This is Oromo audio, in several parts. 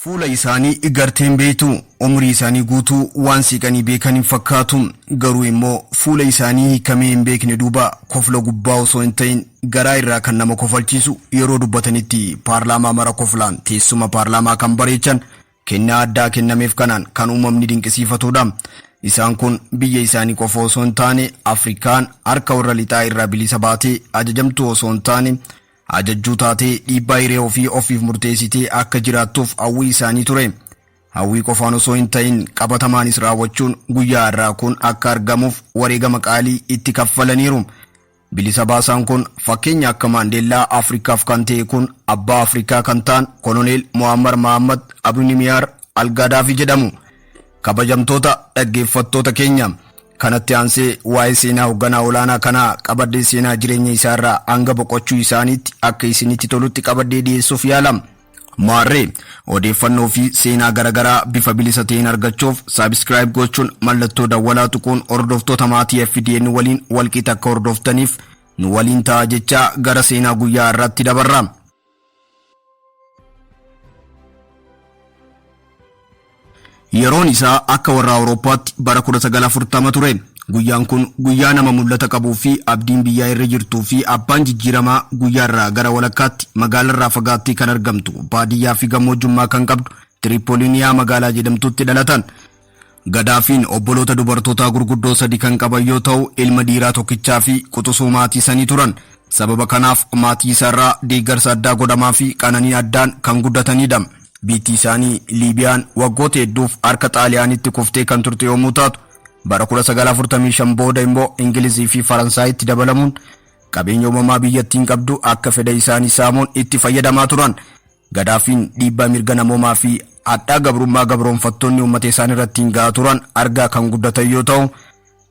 Fuula isaanii igarteen beetu umrii isaanii guutuu waan siqanii beekan hin fakkaatu garuu immoo fuula isaanii hiikamee hin beekne duuba kofla gubbaa osoo hin ta'in garaa irraa kan nama kofalchiisu yeroo dubbatanitti paarlaamaa mara koflaan teessuma paarlaamaa kan bareechan kennaa addaa kennameef kanaan kan uumamni dinqisiifatudha. Isaan kun biyya isaanii qofa osoo hin taane Afrikaan harka warra lixaa irraa bilisa baatee ajajamtuu osoo hin taane ajajjuu taatee dhiibbaa hiree ofiif murteessitee akka jiraattuuf hawwii isaanii ture. Hawwii qofaan osoo hin ta'in qabatamaanis raawwachuun guyyaa har'aa kun akka argamuuf wareegama qaalii itti kaffalaniiru. Bilisa baasaan kun fakkeenya akka Maandeellaa Afrikaaf kan ta'e kun abbaa Afrikaa kan ta'an Koloneel Muammar Mahammad Abdunimiyaar Al-Gadaafi jedhamu. Kabajamtoota dhaggeeffattoota keenya kanatti aansee waa'ee seenaa hoogganaa olaanaa kanaa qabaddee seenaa jireenya isaarraa hanga boqochuu isaaniitti akka isinitti tolutti qabaddee dhiyeessuuf yaalama. Maarree odeeffannoo fi seenaa garagaraa bifa bilisa ta'een argachuuf saabskraayib gochuun mallattoo dawwalaa tuquun hordoftoota maatii FDN waliin walqixa akka hordoftaniif nu waliin ta'aa jechaa gara seenaa guyyaa har'aatti dabarra. Yeroon isaa akka warra Awurooppaatti bara 1940 ture. Guyyaan kun guyyaa nama mul'ata qabuu fi abdiin biyyaa irra jirtuu fi abbaan jijjiiramaa guyyaa irraa gara walakkaatti magaalarraa fagaattee kan argamtu baadiyyaa fi gammoojjummaa kan qabdu Tiripooliiniyaa magaalaa jedhamtutti dhalatan. Gadaafiin obboloota dubartootaa gurguddoo sadi kan qaban yoo ta'u ilma dhiiraa tokkichaa fi quxisuu maatii sanii turan. Sababa kanaaf maatii isaarraa deeggarsa addaa godhamaa fi qananii addaan kan guddatanidha. Biyyi isaanii Liibiyaan waggoota hedduuf harka Xaaliyaanitti kuftee kan turte yommuu taatu bara 1945 booda immoo Ingilizii fi Faransaayitti dabalamuun qabeenya uumamaa biyyattiin qabdu akka fedha isaanii saamuun itti fayyadamaa turan. Gadaafiin dhiibbaa mirga namoomaa fi hadhaa gabrummaa gabroonfattoonni uummata isaanii irratti gahaa turan argaa kan guddatan yoo ta'u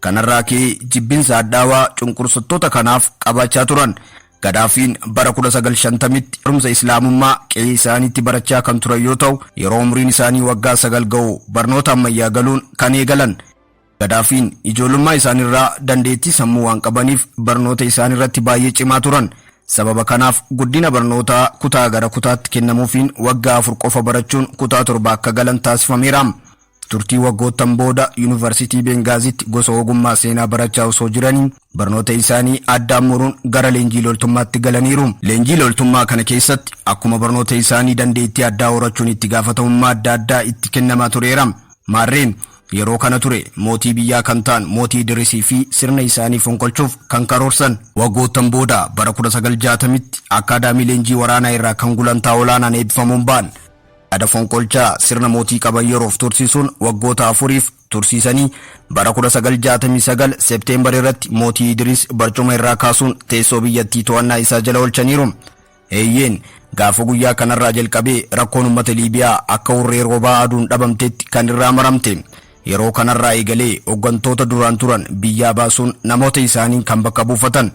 kanarraa ka'ee jibbinsa addaawaa cunqursattoota kanaaf qabaachaa turan. Gadaafiin bara 1950tti barumsa islaamummaa qe'ee isaaniitti barachaa kan turan yoo ta'u yeroo umriin isaanii waggaa 9 ga'u barnoota ammayyaa galuun kan eegalan. Gadaafiin ijoollummaa isaaniirraa dandeettii sammuu waan qabaniif barnoota isaaniirratti baay'ee cimaa turan. Sababa kanaaf guddina barnootaa kutaa gara kutaatti kennamuufiin waggaa 4 qofa barachuun kutaa 7 akka galan taasifameera. Turtii waggootan booda Yuunivarsiitii Bengaazitti gosa ogummaa seenaa barachaa osoo jiranii barnoota isaanii addaan muruun gara leenjii loltummaatti galaniiru. Leenjii loltummaa kana keessatti akkuma barnoota isaanii dandeettii addaa horachuun itti gaafatamummaa adda addaa itti kennamaa tureera. Maarreen yeroo kana ture mootii biyyaa kan ta'an mootii Idrisii fi sirna isaanii fonqolchuuf kan karoorsan. Waggootan booda bara 1960tti akaadaamii leenjii waraanaa irraa kan gulantaa olaanaan eebbifamuun ba'an. Ada fonqolchaa sirna mootii qaban yeroof tursiisuun waggoota 4f tursiisanii bara 1969 Seepteembar irratti mootii Idris barcuma irraa kaasuun teessoo biyyattii to'annaa isaa jala oolchaniiru. Eeyyeen gaafa guyyaa kanarraa jalqabee rakkoon uummata Liibiyaa akka urree roobaa aduun dhabamteetti kan irraa maramte. Yeroo kanarraa eegalee hooggantoota duraan turan biyyaa baasuun namoota isaaniin kan bakka buufatan.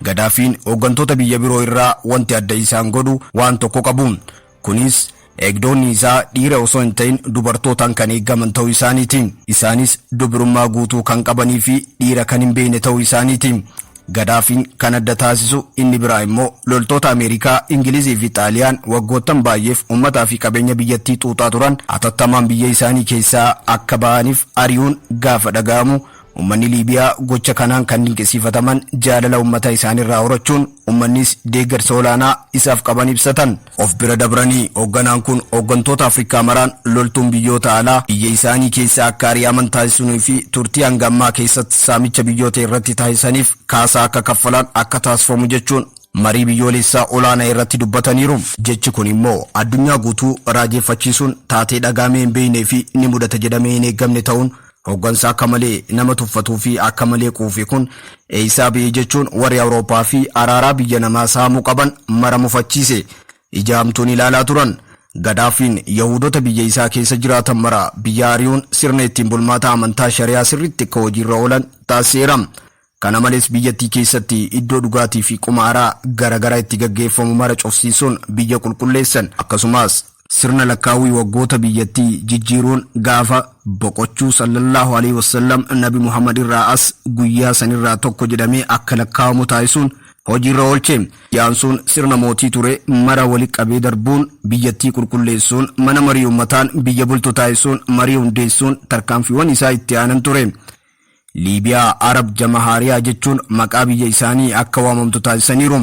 Gadaafiin hooggantoota biyya biroo irraa wanti adda isaan godhu waan tokko qabu. Kunis eegdonni isaa dhiira osoo hin ta'in dubartootaan kan eeggaman ta'uu isaaniiti. Isaanis dubrummaa guutuu kan qabanii fi dhiira kan hin beekne ta'uu isaaniiti. Gadaafiin kan adda taasisu inni biraa immoo loltoota Ameerikaa, Ingilizii fi Xaaliyaan waggoottan baay'eef uummataa fi qabeenya biyyattii xuuxaa turan atattamaan biyya isaanii keessaa akka ba'aniif ari'uun gaafa dhaga'amu uummanni Liibiyaa gocha kanaan kan dinqisiifataman jaalala uummata isaaniirraa horachuun uummannis deeggarsa olaanaa isaaf qaban ibsatan. Of bira dabranii hoogganaan kun hooggantoota Afrikaa maraan loltuun biyyoota alaa biyya isaanii keessaa akka ari'aman taasisuu fi turtii hanga ammaa keessatti saamicha biyyoota irratti taasisaniif kaasaa akka kaffalan akka taasifamu jechuun marii biyyoolessaa olaanaa irratti dubbataniiru. Jechi kun immoo addunyaa guutuu raajeffachiisuun taatee dhagaamee hin beeknee fi ni mudata jedhamee hin eeggamne ta'uun hooggansa akka malee nama tuffatuu fi akka malee quufe kun eeysaa ba'ee jechuun warri Awurooppaa fi araaraa biyya namaa saamuu qaban mara mufachiise. Ijaamtuun ilaalaa turan. Gadaafiin Yahudota biyya isaa keessa jiraatan mara biyya ari'uun sirna ittiin bulmaata amantaa shari'aa sirriitti akka hojiirra oolan taasiseera. Kana malees biyyattii keessatti iddoo dhugaatii fi qumaaraa garagaraa itti gaggeeffamu mara cufsiisuun biyya qulqulleessan. Akkasumas sirna lakkaawwii waggoota biyyattii jijjiiruun gaafa boqochuu sallallahu alaihi wasallam Nabi Muhammad irraa as guyyaa sanirraa tokko jedhamee akka lakkaawamu taasisuun hojiirra oolche. Yaansuun sirna mootii ture mara walitti qabee darbuun biyyattii qulqulleessuun mana marii uummataan biyya bultu taasisuun marii hundeessuun tarkaanfiiwwan isaa itti aanan ture. Liibiyaa Arab Jamaahariyaa jechuun maqaa biyya isaanii akka waamamtu taasisaniiru.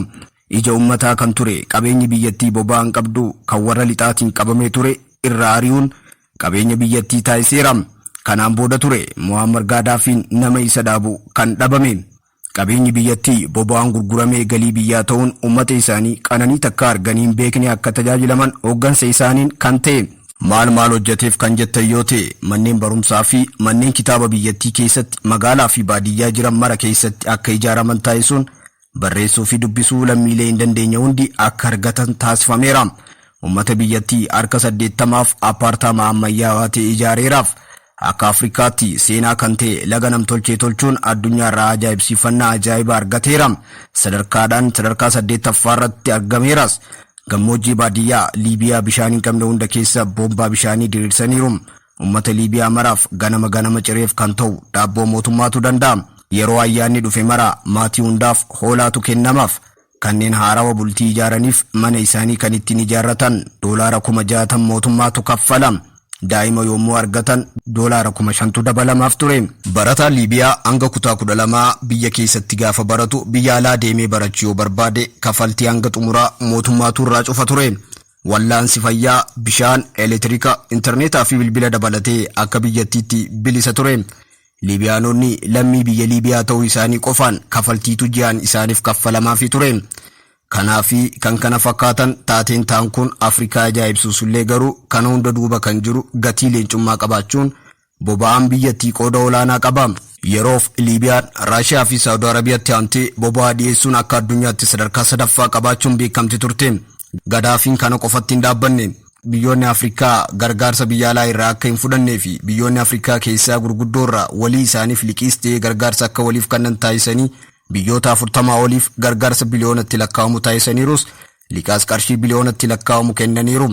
Ija uummataa kan ture qabeenyi biyyattii boba'aan qabdu kan warra lixaatiin qabamee ture irraa ari'uun qabeenya biyyattii taasiseera. Kanaan booda ture Muammar Gaddaafiin nama isa dhaabu kan dhabame. Qabeenyi biyyattii boba'aan gurguramee galii biyyaa ta'uun uummata isaanii qananii takka arganii hin beekne akka tajaajilaman hooggansa isaaniin kan ta'e. Maal hojjeteef kan jettan yoo ta'e manneen barumsaa fi manneen kitaaba biyyattii keessatti magaalaa fi baadiyyaa jiran mara keessatti akka ijaaraman taasisuun barreessuu fi dubbisuu lammiilee hin dandeenye hundi akka argatan taasifameera. Uummata biyyattii harka 80f apartaamaa ammayyaawaa ta'e ijaareeraaf. Akka Afrikaatti seenaa kan ta'e laga namtolchee tolchuun addunyaarraa ajaa'ibsiifannaa ajaa'iba argateera. Sadarkaadhaan sadarkaa 8ffaa irratti argameeras. Gammoojjii baadiyyaa Liibiyaa bishaan hin qabne hunda keessa boombaa bishaanii diriirsaniiru. Uummata Liibiyaa maraaf ganama cireef kan ta'u daabboo mootummaatu danda'a. Yeroo ayyaanni dhufe mara maatii hundaaf hoolaatu kennamaaf. Kanneen haarawa bultii ijaaraniif mana isaanii kan ittiin ijaarratan doolaara 60,000 mootummaatu kaffala. Daa'ima yommuu argatan doolaara 5,000 dabalamaaf ture. Barataan Liibiyaa hanga kutaa 12 biyya keessatti gaafa baratu biyya alaa deemee barachuu yoo barbaade kafaltii hanga xumuraa mootummaatu irraa cufa ture. Wallaansi fayyaa, bishaan, elektiriika, intarneetaa fi bilbila dabalatee akka biyyattiitti bilisa ture. Liibiyaanonni lammii biyya Liibiyaa ta'uu isaanii qofaan kafaltiitu ji'aan isaaniif kaffalamaafii ture. Kanaafi kan kana fakkaatan taateen ta'an kun Afrikaa ajaa'ibsuusullee garuu kana hunda duuba kan jiru gatii leencummaa qabaachuun boba'aan biyyattii qooda olaanaa qaba. Yeroof Liibiyaan Raashiyaa fi Saawud Arabiyaatti aantee boba'aa dhiyeessuun akka addunyaatti sadarkaa 3ffaa qabaachuun beekamti turte. Gaddaafiin kana qofatti hin dhaabbanne. Biyyoonni Afrikaa gargaarsa biyya alaa irraa akka hin fudhannee fi biyyoonni Afrikaa keessaa gurguddoorraa walii isaaniif liqiis ta'ee gargaarsa akka waliif kennan taasisanii biyyoota 40 oliif gargaarsa biliyoonatti lakkaa'amu taasisaniirus liqaas qarshii biliyoonatti lakkaa'amu kennaniiru.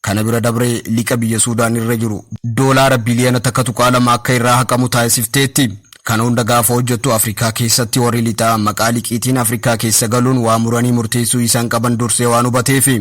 Kana bira dabree liqa biyya Suudaan irra jiru doolaara biliyoona takka tuqaa lama akka irraa haqamu taasifteetti. Kana hunda gaafa hojjettu Afrikaa keessatti warri lixaa maqaa liqiitiin Afrikaa keessa galuun waa muranii murteessuu isaan qaban dursee waan hubateefi.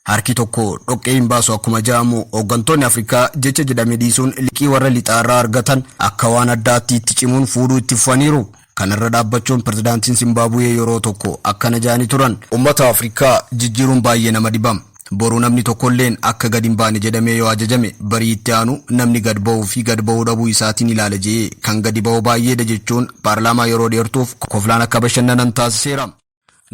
Harki tokko dhoqqee hin baasu akkuma jedhamu hooggantoonni Afrikaa jecha jedhame dhiisuun liqii warra lixaarraa argatan akka waan addaatti itti cimuun fuudhuu itti fufaniiru. Kanarra dhaabbachuun pirezidaantiin Zimbaabuwee yeroo tokko akkana jedhanii turan. Uummata Afrikaa jijjiiruun baay'ee nama dhiba. Boruu namni tokkolleen akka gad hin baane jedhamee yoo ajajame barii itti aanu namni gad ba'uu fi gad ba'uu dhabuu isaatiin ilaala jedhee kan gadi ba'u baay'eedha jechuun paarlaamaa yeroo dheertuuf koflaan akka bashannanan taasiseera.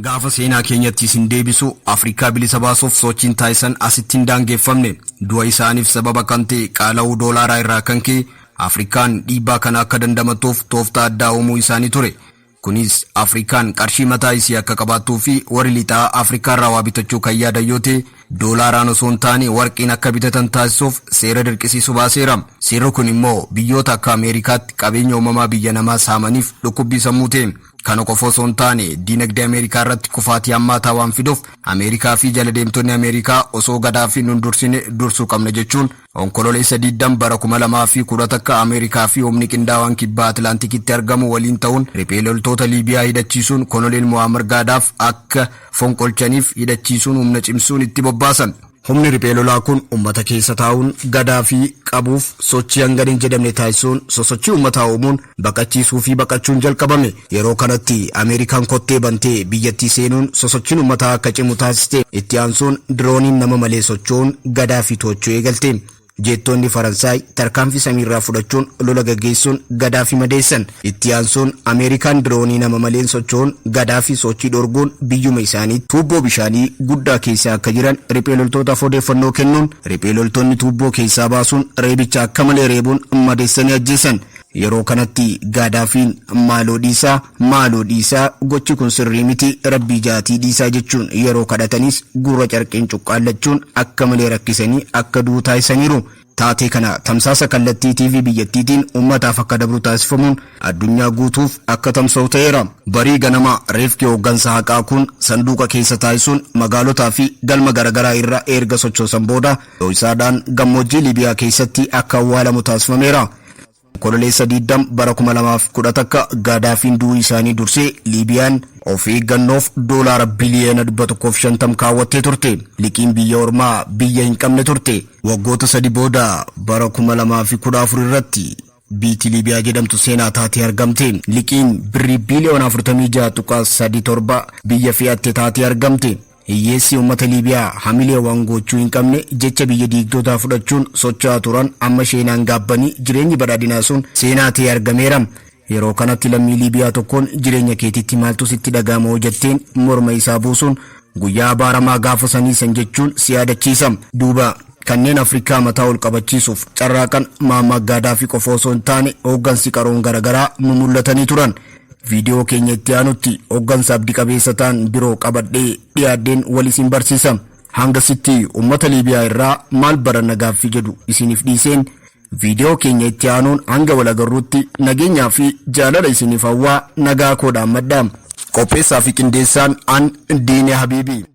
Gaafa seenaa keenyatti isin deebisu Afrikaa bilisa baasuuf sochiin taasisan asitti hin daangeffamne. Du'a isaaniif sababa kan ta'e qaala'uu doolaaraa irraa kan ka'e Afrikaan dhiibbaa kana akka dandamatuuf tooftaa addaa uumuu isaanii ture. Kunis Afrikaan qarshii mataa isii akka qabaattuu fi warri lixaa Afrikaarraa waa bitachuu kan yaadan yoo ta'e doolaaraan osoo hin taane warqiin akka bitatan taasisuuf seera dirqisiisu baaseera. Seerri kun immoo biyyoota akka Ameerikaatti qabeenya uumamaa biyya namaa saamaniif dhukkubbii sammuu ta'e. Kana qofa osoo hin taane diinagdee Ameerikaa irratti kufaatii hammaataa waan fiduuf Ameerikaa fi jala deemtonni Ameerikaa osoo Gaddaafiin nun dursine dursuu qabna jechuun onkololeessa 20 bara 2010 akka Ameerikaa fi humni qindaawaan kibbaa Atlaantikitti argamu waliin ta'uun riphee loltoota Liibiyaa hidhachiisuun koloneel Muammar Gaddaaf akka fonqolchaniif hidhachiisuun humna cimsuun itti bobbaasan. Humni riphee lolaa kun uummata keessa taa'uun Gaddaafii qabuuf sochii hanga hin jedhamne taasisuun sosochii uummataa uumuun baqachiisuu fi baqachuun jalqabame. Yeroo kanatti Ameerikaan kottee bantee biyyattii seenuun sosochiin uummataa akka cimu taasiste. Itti aansuun dirooniin nama malee socho'uun Gaddaafii to'achuu eegalte. Jeettonni Faransaay tarkaanfii samiirraa fudhachuun lola gaggeessuun Gaddaafii madeessan. Itti aansuun Ameerikaan diroonii nama maleen socho'uun Gaddaafii sochii dhorguun biyyuma isaanii tuubboo bishaanii guddaa keessa akka jiran riphee loltootaaf odeeffannoo kennuun riphee loltoonni tuubboo keessaa baasuun reebicha akka malee reebuun madeessanii ajjeesan. Yeroo kanatti Gaddaafiin maaloo dhiisaa gochi kun sirrii miti rabbii jaatii dhiisaa jechuun yeroo kadhatanis gurra carqeen cuqqaallachuun akka malee rakkisanii akka du'u taasisaniiru. Taatee kana tamsaasa kallattii TV biyyattiitiin uummataaf akka dabru taasifamuun addunyaa guutuuf akka tamsa'u ta'eera. Barii ganama reeffi hooggansa haqaa kun sanduuqa keessa taasisuun magaalotaa fi galma garagaraa irra erga sochoosan booda dho'isaadhaan gammoojjii Liibiyaa keessatti akka awwaalamu taasifameera. Kololeessa 20 bara 2010 Gaddaafiin du'uu isaanii dursee Liibiyaan of eeggannoof doolaara biliyoona 150 kaawwattee turte. Liqiin biyya ormaa biyya hin qabne turte. Waggoota 3 booda bara 2014 irratti biitii Liibiyaa jedhamtu seenaa taatee argamte. Liqiin birrii biliyoona 46.37 biyya fe'atte taatee argamte. Hiyyeessi uummata Liibiyaa hamilee waan gochuu hin qabne jecha biyya diigdotaa fudhachuun socho'aa turan amma sheenaan gaabbanii jireenyi badhaadhinaa sun seenaa ta'ee argameera. Yeroo kanatti lammii Liibiyaa tokkoon jireenya keetitti maaltu sitti dhaga'ama hojjetteen morma isaa buusuun guyyaa abaaramaa gaafa sanii san jechuun si yaadachiisa. Duuba kanneen Afrikaa mataa ol qabachiisuuf carraaqan Muammar Gaddaafi qofa osoo hin taane hooggansi qaroon garagaraa nu mul'atanii turan. Video keenya itti aanutti hooggansa abdii qabeessa ta'an biroo qabadhee dhiyaadheen wal isin barsiisa. Hanga sitti uummata Liibiyaa irraa maal baranna gaaffii jedhu isiniif dhiiseen video keenya itti aanuun hanga wal agarruutti nageenyaa fi jaalala isiniif hawwaa nagaa koodhaan maddaam. Qopheessaa fi qindeessaan an Diinee Habiibii.